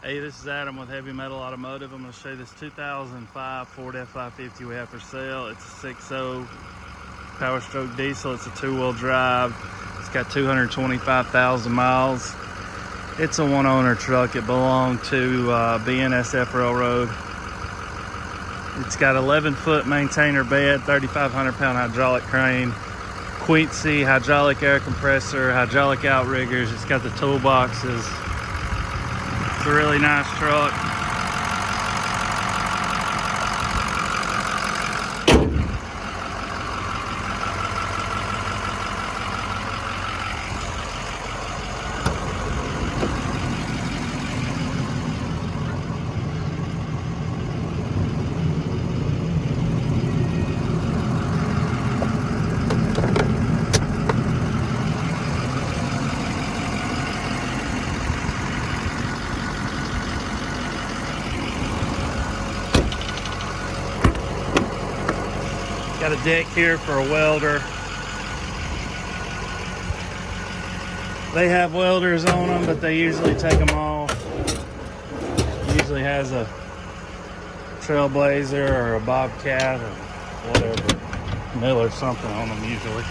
Hey, this is Adam with Heavy Metal Automotive. I'm going to show you this 2005 Ford F550 we have for sale. It's a 6.0 Power Stroke diesel. It's a two-wheel drive. It's got 225,000 miles. It's a one-owner truck. It belonged to BNSF Railroad. It's got 11-foot maintainer bed, 3,500-pound hydraulic crane, Quincy hydraulic air compressor, hydraulic outriggers. It's got the toolboxes. It's a really nice truck. Got a deck here for a welder. They have welders on them, but they usually take them off. Usually has a Trailblazer or a Bobcat or whatever, mill or something on them usually.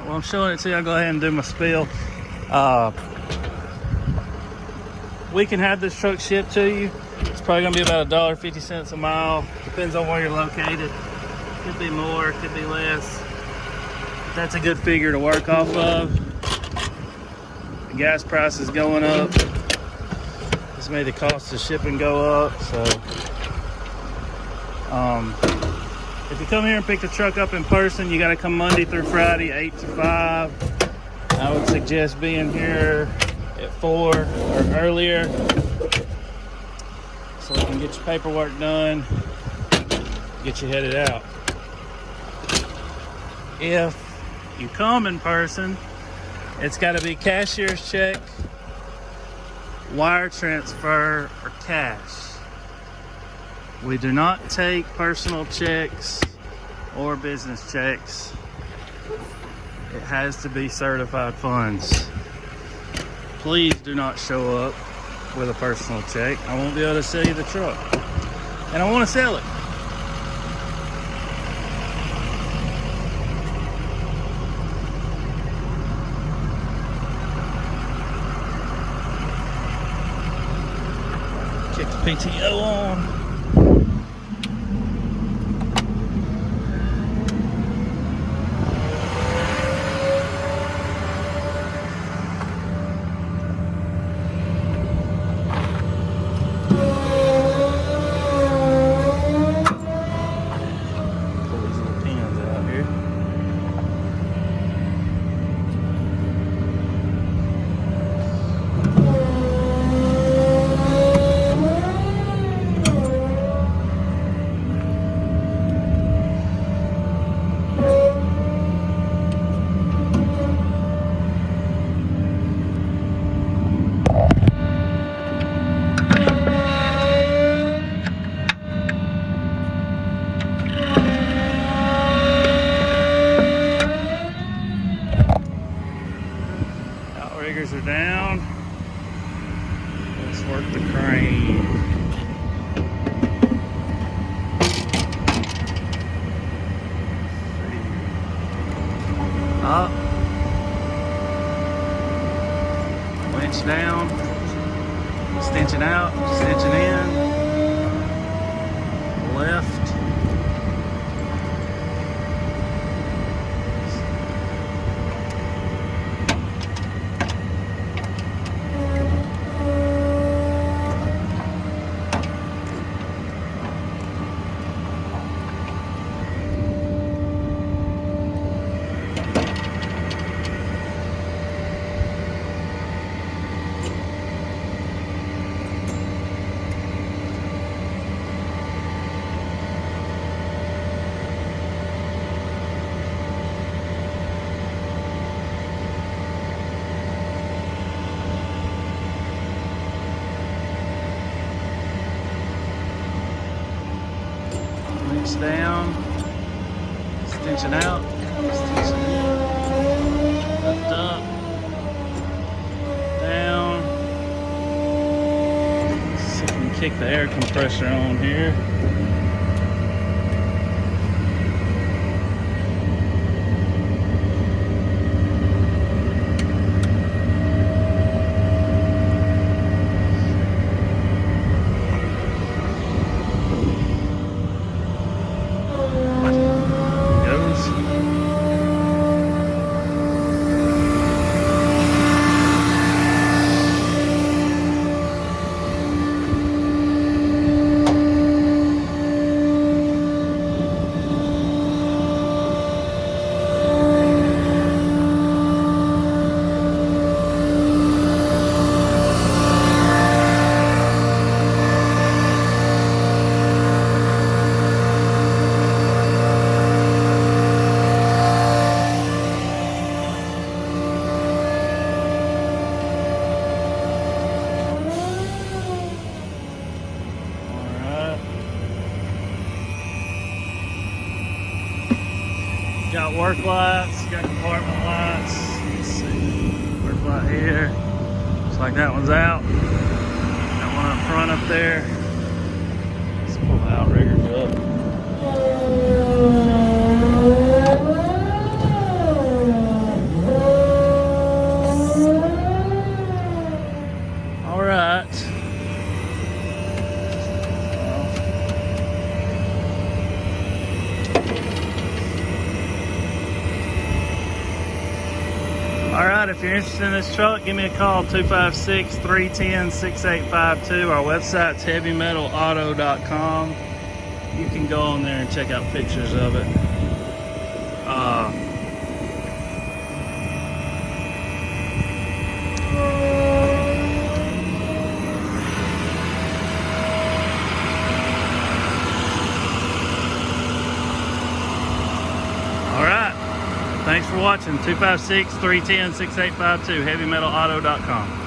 Well, I'm showing it to you. I'll go ahead and do my spiel. We can have this truck shipped to you. It's probably going to be about $1.50 a mile. Depends on where you're located. Could be more, could be less. That's a good figure to work off of. The gas price is going up. This made the cost of shipping go up. So, if you come here and pick the truck up in person, you got to come Monday through Friday, 8 to 5. I would suggest being here at 4 or earlier so we can get your paperwork done, get you headed out. If you come in person, it's got to be cashier's check, wire transfer, or cash. We do not take personal checks or business checks. It has to be certified funds. Please do not show up with a personal check. I won't be able to sell you the truck. And I want to sell it. Kick the PTO on. Wrench down. Extension out. Extension in. Lift up. Down. Let's see if we can kick the air compressor on here. Got work lights, got compartment lights. Let's see, work light here. Looks like that one's out. Got one up front up there. Let's pull the outriggers up. All right. All right, if you're interested in this truck, give me a call, 256-310-6852. Our website's heavymetalauto.com. You can go on there and check out pictures of it. Thanks for watching. 256-310-6852, heavymetalauto.com.